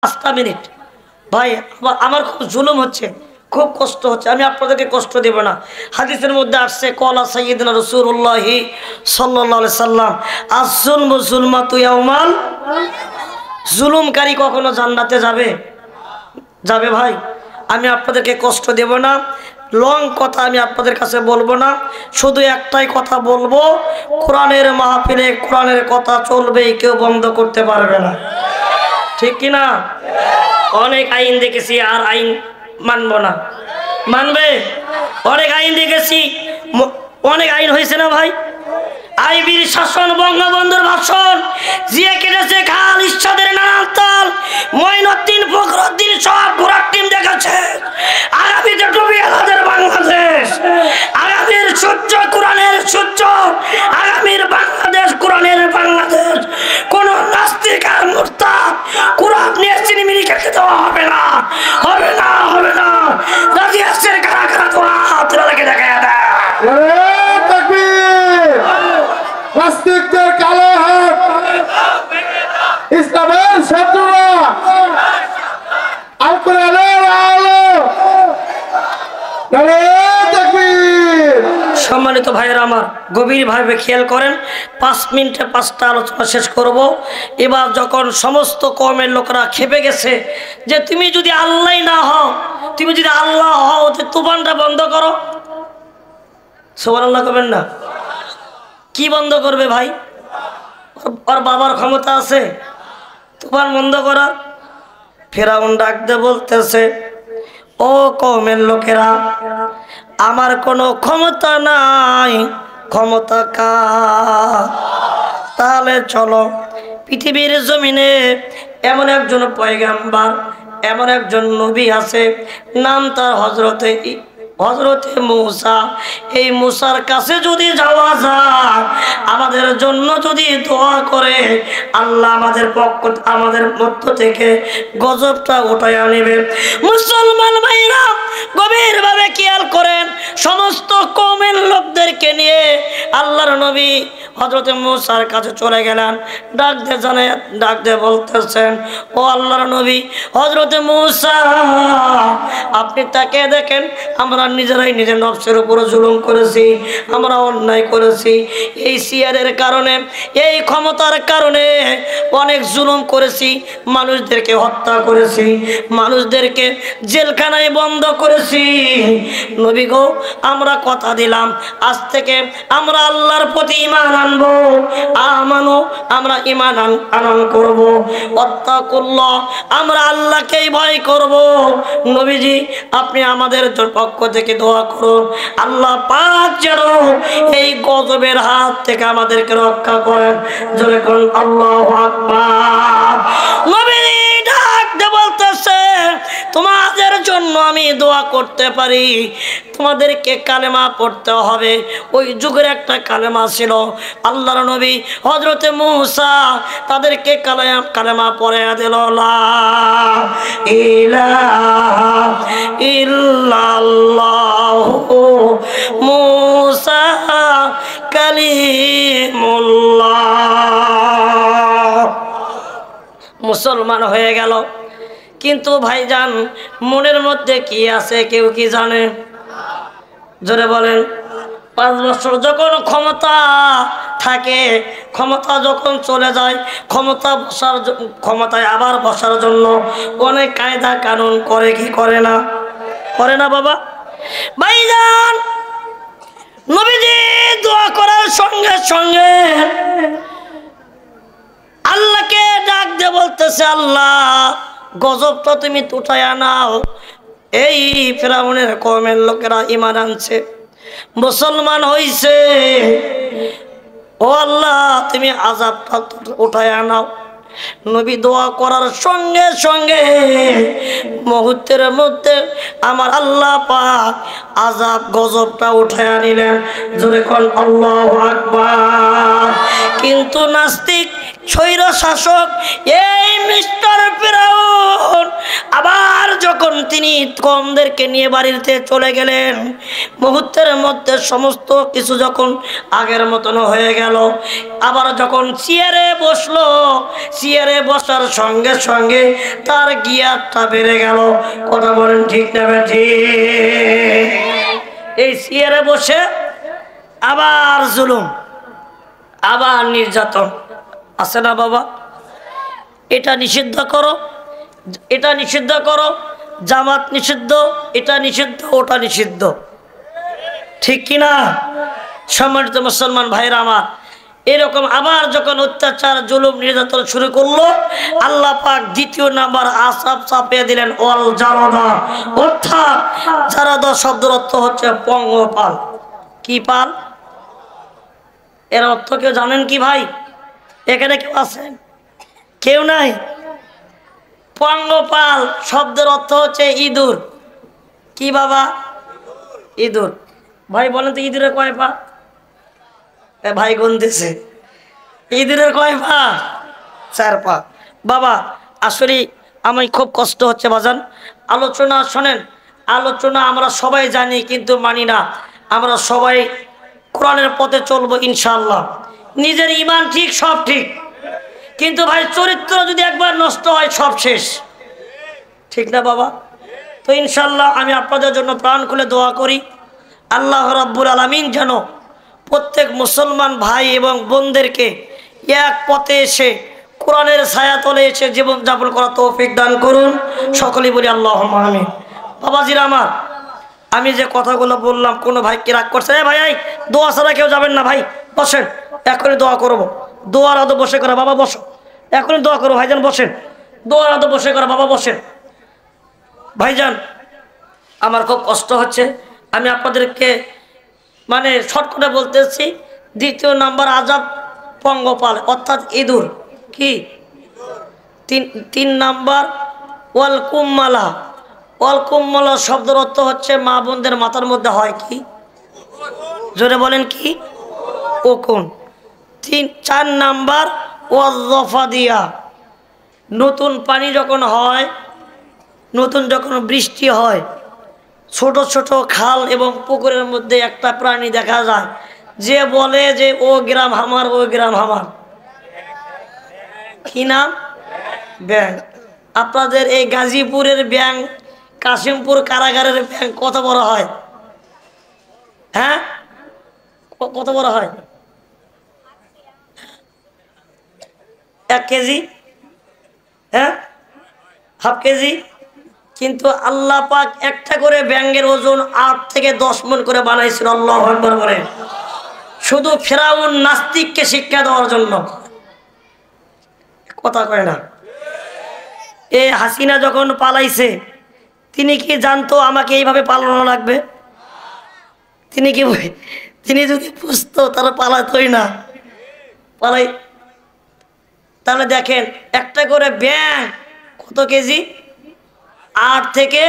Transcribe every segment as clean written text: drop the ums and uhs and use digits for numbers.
5 minute ভাই, আমার খুব জুলুম হচ্ছে, খুব কষ্ট হচ্ছে, আমি আপনাদেরকে কষ্ট দেব না। হাদিসের মধ্যে আসছে কলা সাইয়্যিদুনা রাসূলুল্লাহি সাল্লাল্লাহু আলাইহি সাল্লাম আয-যুলমু যুলমাতু ইয়াউমাল, জুলুমকারী কখনো জান্নাতে যাবে? যাবে ভাই? আমি আপনাদেরকে কষ্ট দেব না, লং কথা আমি আপনাদের কাছে বলবো না, শুধু একটাই কথা বলবো, কোরআনের মাহফিলে কোরআনের কথা চলবেই, কেউ বন্ধ করতে পারবে না, ঠিক কিনা? অনেক আইন দেখেছি, আর আইন মানবো না, মানবে? অনেক আইন দেখেছি, অনেক আইন হয়েছে না ভাই? আইবির শাসন, বঙ্গবন্ধুর ভাষণ, জিয়ে কেটেছে খাল, ইরশাদের নানান তাল, মঈনুদ্দিন ফখরুদ্দিন সব ঘোরার টিম দেখেছে। আগামীতে ডুবিয়ে আমাদের বাংলাদেশ, আগামীর সূর্য কোরআনের সূর্য, আগামীর বাংলাদেশ কোরআনের বাংলাদেশ। কোন নাস্তিক আর মুরতাদ কোরআন নিয়ে চিনিমিনি খেতে দেওয়া হবে না, হবে না, হবে না। রাজি আছেন কারা কারা? তোরা হাতটাকে দেখায় দেয়। নাস্তিকদের কালো হাত, ইসলামের শত্রুরা, আল কোরআনের আলো। সম্মানিত ভাইয়েরা আমার, গভীরভাবে খেয়াল করেন, 5 মিনিটে 5টা আলোচনা শেষ করব। এবার যখন সমস্ত কওমের লোকরা খেপে গেছে যে তুমি যদি আল্লাহ না হও, তুমি যদি আল্লাহ হও, তো তুফানটা বন্ধ করো। সুবহানাল্লাহ করবেন না? কি বন্ধ করবে ভাই? ওর বাবার ক্ষমতা আছে তুফান বন্ধ করা? ফেরাউন ডাক দিয়ে বলতেছে, ও কওমের লোকেরা, আমার কোনো ক্ষমতা নাই, ক্ষমতা কার? তাহলে চলো, পৃথিবীর জমিনে এমন একজন পয়গাম্বার, এমন একজন নবী আছে, নাম তার হযরতে মূসা। এই মূসার কাছে যদি যাওয়া যায়, আমাদের জন্য যদি দোয়া করে, আল্লাহ আমাদের মধ্য থেকে গজবটা উঠায় আনবে। মুসলমান ভাইরা গভীরভাবে খেয়াল করেন, সমস্ত কওমের লোকদেরকে নিয়ে আল্লাহর নবী হযরতে মূসার কাছে চলে গেলেন। ডাক দিয়ে বলতেছেন, ও আল্লাহর নবী হযরতে মূসা, আপনি তাকে দেখেন, আমরা নিজেরাই নিজের নফসের উপর জুলুম করেছি, আমরা অন্যায় করেছি। এই সিয়ারের কারণে, এই ক্ষমতার কারণে অনেক জুলুম করেছি, মানুষদেরকে হত্যা করেছি, মানুষদেরকে জেলখানায় বন্ধ করেছি। নবী গো, আমরা কথা দিলাম, আজ থেকে আমরা আল্লাহর প্রতি ঈমান আনবো, আমরা ঈমান আনয়ন করব, ওয়াত্তাকুল্লাহ, আমরা আল্লাহকেই ভয় করব। নবীজি, আপনি আমাদের পক্ষ থেকে দোয়া করুন, আল্লাহ পাক যেন এই গজবের হাত থেকে আমাদেরকে রক্ষা করেন। জোরে করুন আল্লাহু আকবার। নবীজি ডাক দিয়ে বলতেছে, তোমাদের জন্য আমি দোয়া করতে পারি, তোমাদেরকে কালেমা পড়তে হবে। ওই যুগের একটা কালেমা ছিল, আল্লাহর নবী হযরতে মূসা তাদেরকে কালেমা পড়ে দিল, লা ইলাহা ইল্লাল্লাহু মূসা কালিমুল্লাহ। মুসলমান হয়ে গেল। কিন্তু ভাইজান, মনের মধ্যে কি আছে কেউ কি জানে? জোরে বলেন। 5 বছর যখন ক্ষমতা থাকে, ক্ষমতা যখন চলে যায়, ক্ষমতায় আবার বসার জন্য অনেক কায়দা কানুন করে, কি করে না? করে না বাবা? ভাইজান, নবীজি দোয়া করার সঙ্গে সঙ্গে আল্লাহকে ডাক দিয়ে বলতেছে, আল্লাহ গজবটা তুমি উঠায়া নাও। এই ফিরআউনের কওমের লোকেরা ঈমান আনছে, মুসলমান হইছে, ও আল্লাহ তুমি আযাবটা উঠায়া নাও। নবী দোয়া করার সঙ্গে সঙ্গে মুহূর্তের মধ্যে আমার আল্লাহ পাক আযাব গজবটা উঠায়া নিলেন। জোরে কোন আল্লাহু আকবার। কিন্তু নাস্তিক স্বৈর শাসক এই মিস্টার ফিরআউন আবার যখন তিনি কওমদেরকে নিয়ে বাড়িতে চলে গেলেন, মুহূর্তের মধ্যে সমস্ত কিছু যখন আগের মতন হয়ে গেল। আবার যখন চেয়ারে বসলো, চেয়ারে বসার সঙ্গে সঙ্গে তার গিয়ারটা বেড়ে গেল। কথা বলেন ঠিক না ঠিক? এই চেয়ারে বসে আবার জুলুম, আবার নির্যাতন আছে না বাবা? এটা নিষিদ্ধ করো, এটা নিষিদ্ধ করো, জামাত নিষিদ্ধ, এটা নিষিদ্ধ, ওটা নিষিদ্ধ, ঠিক কিনা? সম্মানিত মুসলমান ভাইরা আমার, এরকম আবার যখন অত্যাচার জুলুম নির্যাতন শুরু করলো, আল্লাহ পাক দ্বিতীয় নাম্বার আসাব চাপিয়ে দিলেন ওয়াল জারাদা। অর্থাৎ জারাদা শব্দের অর্থ হচ্ছে পঙ্গপাল। কি পাল? এর অর্থ কেউ জানেন কি ভাই? এখানে কেউ আছেন? কেউ নাই? পঙ্গপাল শব্দের অর্থ হচ্ছে ইঁদুর। কি বাবা? ইঁদুর। ভাই বলেন তো ইঁদুরের কয় পা? ভাই গুনতেছে। ইঁদুরের কয় পা? 4 পা। বাবা আসলে আমি খুব কষ্ট হচ্ছে বাজান। আলোচনা শোনেন, আলোচনা আমরা সবাই জানি কিন্তু মানি না। আমরা সবাই কোরআনের পথে চলবো ইনশাআল্লাহ। নিজের ঈমান ঠিক, সব ঠিক, কিন্তু ভাই চরিত্র যদি একবার নষ্ট হয় সব শেষ, ঠিক না বাবা? তো ইনশাআল্লাহ আমি আপনাদের জন্য প্রাণ খুলে দোয়া করি, আল্লাহ রাব্বুল আলামিন যেন প্রত্যেক মুসলমান ভাই এবং বোনদেরকে এক পথে এসে কোরআনের ছায়াতলে এসে জীবনযাপন করার তৌফিক দান করুন। সকলেই বলি আল্লাহুম্মা আমিন। বাবাজিরা আমার, আমি যে কথাগুলো বললাম কোনো ভাই কি রাগ করছে? ভাই দোয়া ছাড়া কেউ যাবেন না, ভাই বসেন, এখনই দোয়া করবো। দোয়ার আদো বসে করা, বাবা বসো, এখনই দোয়া করবো। ভাইজান বসেন, দোয়ার আদো বসে করা, বাবা বসেন। ভাইজান আমার খুব কষ্ট হচ্ছে, আমি আপনাদেরকে মানে শর্টকাটে বলতেছি। দ্বিতীয় নাম্বার আজাব পঙ্গপাল অর্থাৎ ইঁদুর। কি? তিন নাম্বার ওয়াল কুম্মালা। ওয়াল কুম্মালা শব্দের অর্থ হচ্ছে মা বোনদের মাথার মধ্যে হয় কি? জোরে বলেন কি? উকুন। 4 নাম্বার ওয়াজ্জাফাদিয়া। নতুন পানি যখন হয়, নতুন যখন বৃষ্টি হয়, ছোট ছোট খাল এবং পুকুরের মধ্যে একটা প্রাণী দেখা যায়, যে বলে যে ও গ্রাম আমার, ও গ্রাম আমার। কি নাম? ব্যাং। আপনাদের এই গাজীপুরের ব্যাং, কাশিমপুর কারাগারের ব্যাং কত বড় হয়? হ্যাঁ, কত বড় হয়? 1 কেজি? হ্যাঁ, হাফ কেজি। কিন্তু আল্লাহ পাক একটা করে ব্যাঙের ওজন 8 থেকে 10 মণ করে বানাইছিল। আল্লাহু আকবার বলেন। শুধু ফেরাউন নাস্তিককে শিক্ষা দেওয়ার জন্য। কথা কয় না? এই হাসিনা যখন পালাইছে, তিনি কি জানতো আমাকে এইভাবে পালানো লাগবে? তিনি যদি বুঝতো তাহলে পালাতোই না। তাহলে দেখেন একটা করে ব্যাঙ কত কেজি? 8 থেকে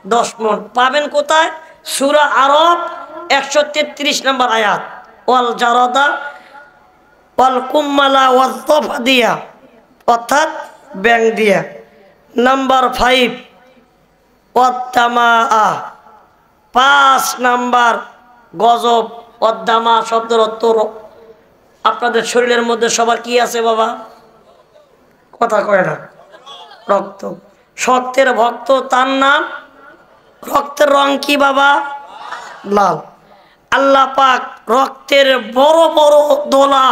10 মণ। পাবেন কোথায়? সূরা আরব 133 নম্বর আয়াত। ওয়াল জারাদা ওয়াল কুম্মালা ওয়াজ্জাফাদিয়া, অর্থাৎ ব্যাং দিয়া। নাম্বার 5 ওয়াদ্দামা। 5 নাম্বার গজব। ওয়াদ্দামা শব্দের অর্থ আপনাদের শরীরের মধ্যে সবার কি আছে বাবা? কথা কয় না? রক্ত। সত্যের ভক্ত তার নাম। রক্তের রং কি বাবা? লাল। আল্লাহ পাক রক্তের বড় বড় দোলা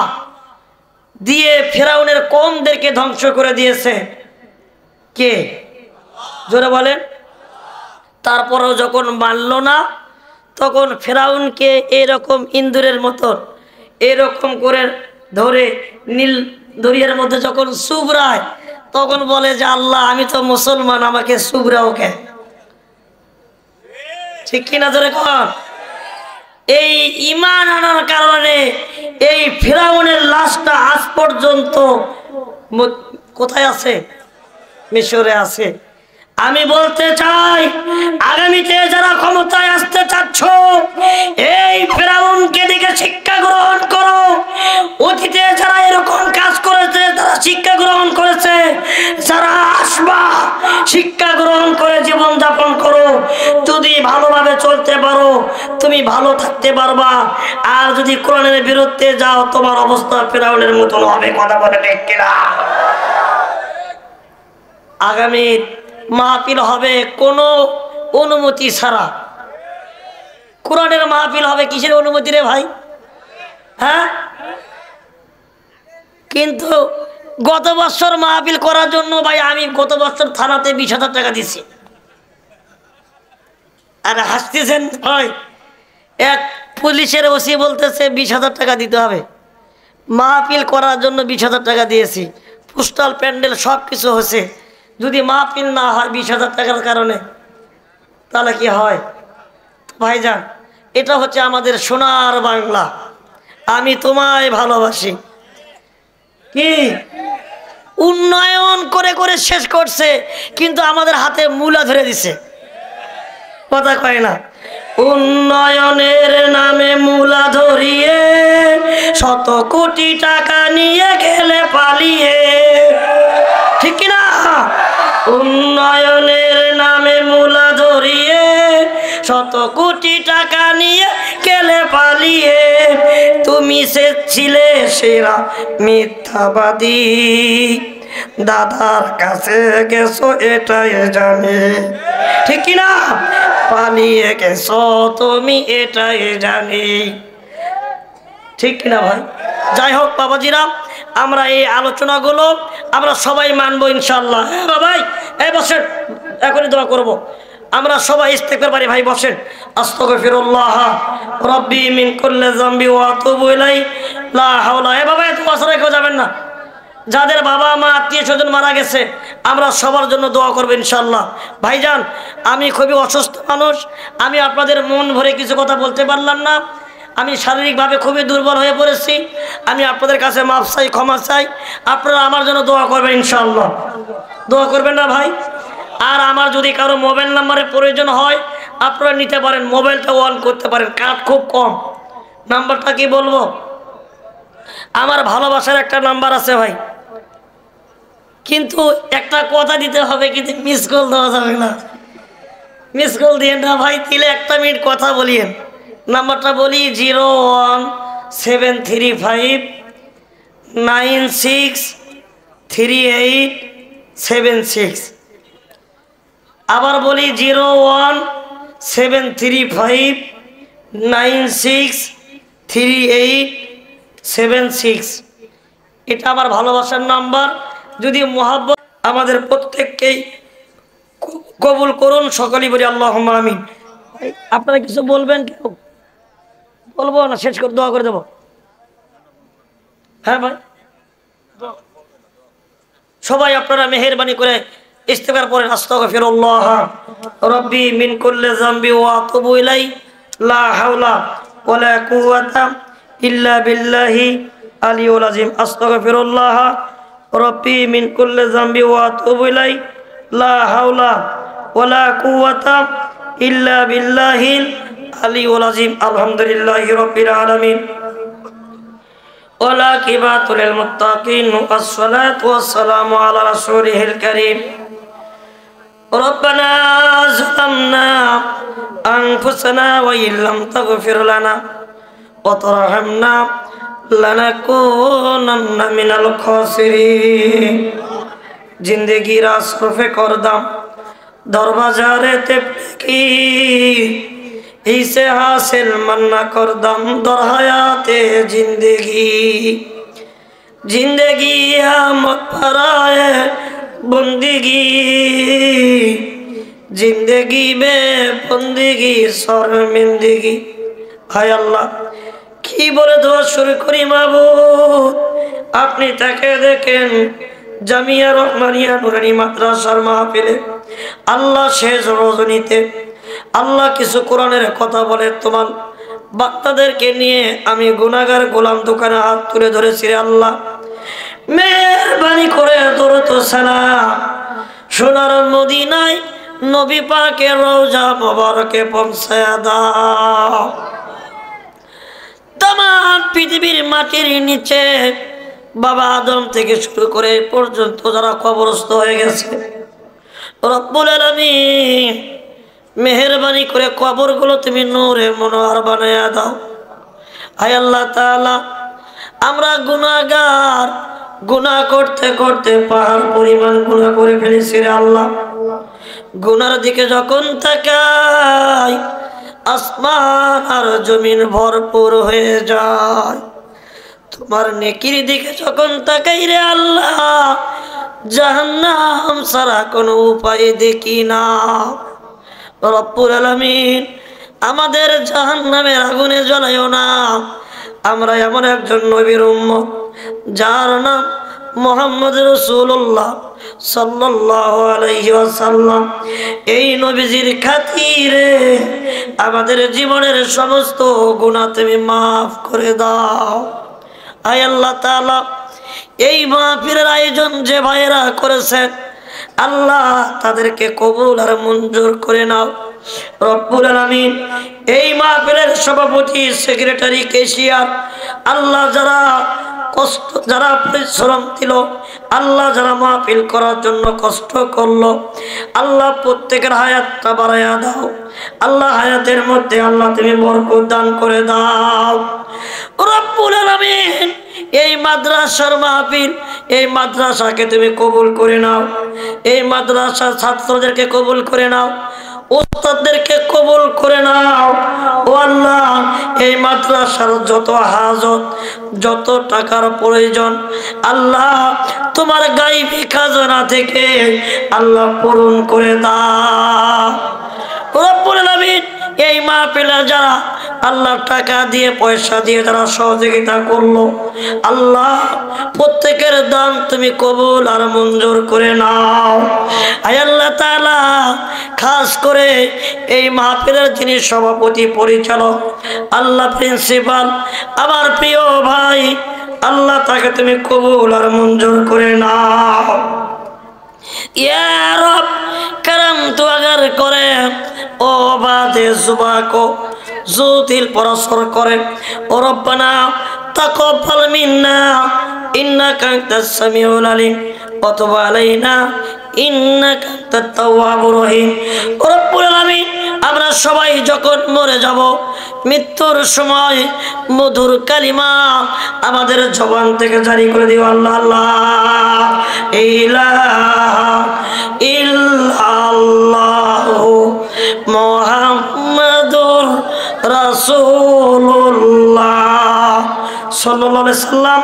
দিয়ে ফেরাউনের কওমদেরকে ধ্বংস করে দিয়েছে। কে? জোরে বলেন। তারপরেও যখন মানল না, তখন ফেরাউনকে এরকম ইন্দুরের মতো এরকম করে ধরে নীল দরিয়ার মধ্যে যখন চুবড়ায়, তখন বলে যে আল্লাহ আমি তো মুসলমান, আমাকে চুবড়াও কেন? ঠিক কিনা ধরে কন? এই ঈমান আনার কারণে এই ফেরাউনের লাশটা আজ পর্যন্ত কোথায় আছে? মিশরে আছে। আমি বলতে চাই, আগামীতে যারা ক্ষমতায় আসতে চাচ্ছ, এই ফেরাউনকে দিকে শিক্ষা গ্রহণ করো। অতীতে যারা এরকম কাজ করেছে তারা শিক্ষা গ্রহণ করেছে, যারা আসবা শিক্ষা গ্রহণ করে জীবন যাপন করো। যদি ভালোভাবে চলতে পারো তুমি ভালো থাকতে পারবা, আর যদি কোরআনের বিরুদ্ধে যাও তোমার অবস্থা ফিরাউনের মতন হবে। কথা বলে ঠিক কিনা? আগামী মাহফিল হবে কোনো অনুমতি ছাড়া। কোরআনের মাহফিল হবে কিসের অনুমতি রে ভাই? হ্যাঁ, কিন্তু গত বছর মাহফিল করার জন্য ভাই আমি গত বছর থানাতে 20,000 টাকা দিছি। আর হাসতেছেন ভাই, এক পুলিশের ওসি বলতেছে 20,000 টাকা দিতে হবে। মাহফিল করার জন্য 20,000 টাকা দিয়েছি, পোস্টাল প্যান্ডেল সব কিছু হয়েছে। যদি মাহফিল না হয় 20,000 টাকার কারণে, তাহলে কি হয়? ভাইজান, এটা হচ্ছে আমাদের সোনার বাংলা। আমি তোমায় ভালোবাসি। কি উন্নয়ন করে করে শেষ করছে, কিন্তু আমাদের হাতে মূলা ধরে দিছে। কথা কয় না? উন্নয়নের নামে মূলা ধরিয়ে শত কোটি টাকা নিয়ে গেলে পালিয়ে। ঠিক কিনা? উন্নয়নের নামে মূলা ধরিয়ে শত কোটি টাকা নিয়ে গেলে পালিয়ে। তুমি সে ছিলে সেরা মিথ্যাবাদী, দাদার কাছে গেছো এটাই জানি। ঠিক কিনা? পালিয়ে গেছো তুমি এটাই জানি। ঠিক কিনা ভাই? যাই হোক বাবাজিরা, আমরা এই আলোচনাগুলো আমরা সবাই মানবো ইনশাল্লাহ। হ্যাঁ বাবাই, এই বসেন, এখনই দোয়া করব। আমরা সবাই ইস্তেগফার পারি ভাই, বসেন। আস্তাগফিরুল্লাহ রাব্বি মিন কুল্লি যামবি ওয়া আতুবু ইলাইহি লা হাওলা। এ বাবা, এত বছর কেউ যাবেন না। যাদের বাবা মা আত্মীয় স্বজন মারা গেছে আমরা সবার জন্য দোয়া করবো ইনশাল্লাহ। ভাইজান, আমি খুবই অসুস্থ মানুষ, আমি আপনাদের মন ভরে কিছু কথা বলতে পারলাম না। আমি শারীরিকভাবে খুবই দুর্বল হয়ে পড়েছি। আমি আপনাদের কাছে মাফ চাই, ক্ষমা চাই। আপনারা আমার জন্য দোয়া করবেন ইনশাল্লাহ। দোয়া করবেন না ভাই? আর আমার যদি কারো মোবাইল নাম্বারের প্রয়োজন হয় আপনারা নিতে পারেন, মোবাইলটা অন করতে পারেন, কাট খুব কম। নাম্বারটা কি বলবো? আমার ভালোবাসার একটা নাম্বার আছে ভাই, কিন্তু একটা কথা দিতে হবে, কিন্তু মিস কল দেওয়া যাবে না। মিস কল দিয়ে না ভাই, দিলে 1 মিনিট কথা বলিয়েন। নাম্বারটা বলি 01735963876। আবার বলি 01735963876। এটা আমার ভালোবাসার নাম্বার। যদি মোহাব্বত আমাদের প্রত্যেককেই কবুল করুন, সকলেই বলি আল্লাহুম্মা আমিন। আপনারা কিছু বলবেন? কেউ বলবো না, শেষ করে দোয়া করে দেবো। হ্যাঁ ভাই, সবাই আপনারা মেহেরবানি করে ইস্তেগফার পড়েন। আস্তাগফিরুল্লাহ রাব্বি মিন কুল্লি যামবি ওয়া আতুবু ইলাইহি লা হাওলা ওয়ালা কুওয়াতা ইল্লা বিল্লাহি আলিয়্যুল আযীম। আস্তাগফিরুল্লাহ রাব্বি মিন কুল্লি যামবি ওয়া আতুবু ইলাইহি লা হাওলা ওয়ালা কুওয়াতা ইল্লা বিল্লাহিল আলিয়্যুল আযীম। আলহামদুলিল্লাহি রাব্বিল আলামিন ওয়ালা কিবাতুল মুত্তাকিন ওয়াসসালাতু ওয়াসসালামু আলা রাসূলিল কারীম। রব্বানা যালামনা আনফুসানা ওয়া ইল্লাম তাগফির লানা ওয়া তারহামনা লানাকুনান্না মিনাল খাসিরিন। जिंदगी रा सरफे करदाम दर बाजारे तेपकी इसे हासिल मन्ना करदाम दर हयाते जिंदगी। जिंदगी आमद फराए बंदगी, जिंदगी में बंदगी शर्मिंदगी। हाय अल्लाह की बोले दुआ शुरू करी माबूद, আপনি তাকে দেখেন জামিয়া রহমানিয়া নুরানি মাদ্রাসার মাহফিলে আল্লাহ শেষ রজনীতে আল্লাহ কিছু কোরআনের কথা বলে তোমার বাচ্চাদেরকে নিয়ে আমি গুনাহগার গোলাম দোকানে হাত তুলে ধরেছি। রে আল্লাহ, মেহেরবানি করে দরুদ ও সালাম সোনার মদিনায় নবী পাকের রওজা মোবারকে পৌঁছায়া দাও। তামাম পৃথিবীর মাটির নিচে বাবা আদম থেকে শুরু করে পর্যন্ত যারা কবরস্থ হয়ে গেছে, রব্বুল আলামিন মেহেরবানি করে কবরগুলো তুমি নূরে মনোহর বানায়া দাও। আয় আল্লাহ তাআলা, আমরা গুনাহগার, গুনাহ করতে করতে পাহাড় পরিমাণ গুনাহ করে ফেলেছি রে আল্লাহ। গুনার দিকে যখন তাকাই আসমান আর জমিন ভরপুর হয়ে যায়। তোমার নেকির দিকে যখন তাকাই রে আল্লাহ, জাহান্নাম ছাড়া কোনো উপায় দেখি না। রব্বুল আলামিন, আমাদের জাহান্নামের আগুনে জ্বালাইও না। আমরা এমন একজন নবীর উম্মত যার নাম মুহাম্মদ রাসূলুল্লাহ সাল্লাল্লাহু আলাইহি ওয়াসাল্লাম। এই নবীজির খাতিরে আমাদের জীবনের সমস্ত গুনাহ তুমি মাফ করে দাও। আয় আল্লাহ তাআলা, এই মাহফিলের আয়োজন যে ভাইয়েরা করেছেন আল্লাহ তাদেরকে কবুল আর মঞ্জুর করে নাও। রব্বুল আলামিন, এই মাহফিলের সভাপতি, সেক্রেটারি, ক্যাশিয়ার, আল্লাহ যারা কষ্ট, যারা পরিশ্রম দিল, আল্লাহ যারা মাহফিল করার জন্য কষ্ট করলো, আল্লাহ প্রত্যেকের হায়াতটা বাড়াইয়া দাও। আল্লাহ হায়াতের মধ্যে আল্লাহ তুমি বরকত দান করে দাও। রব্বুল আলামিন, এই মাদ্রাসার মাহফিল, এই মাদ্রাসাকে তুমি কবুল করে নাও। এই মাদ্রাসার ছাত্রদেরকে কবুল করে নাও, উস্তাদদেরকে কবুল করে নাও। ও আল্লাহ, এই মাদ্রাসার যত হাজত, যত টাকার প্রয়োজন আল্লাহ তোমার গায়বী খাজানা থেকে আল্লাহ পূরণ করে দাও। রব্বুল আলামিন, এই মাহফিলে যারা আল্লাহ টাকা দিয়ে পয়সা দিয়ে যারা সহযোগিতা করলো আল্লাহ প্রত্যেকের দান তুমি কবুল আর মঞ্জুর করে নাও। আয় আল্লাহ তাআলা, খাস করে এই মাহফিলের যিনি সভাপতি, পরিচালক, আল্লাহ প্রিন্সিপাল, আমার প্রিয় ভাই, আল্লাহ তাকে তুমি কবুল আর মঞ্জুর করে নাও। ইয়া রব করম তো আগার করে ও বাদে জুবাকো জুতিল পরসর করে। ও রব্বানা তাকাব্বাল মিন্না ইন্নাকা আনতাস সামিউল আলিম ওয়া তুব আলাইনা ইন্নাকা আনতাত তাওয়াবুর রহিম। ও রব্বুল আলামিন, আমরা সবাই যখন মরে যাব, মৃত্যুর সময় মধুর কালিমা আমাদের জবান থেকে জারি করে দিও। আল্লাহ লা ইলাহা ইল্লাল্লাহু মুহাম্মাদুর রাসূলুল্লাহ সাল্লাল্লাহু আলাইহি সাল্লাম।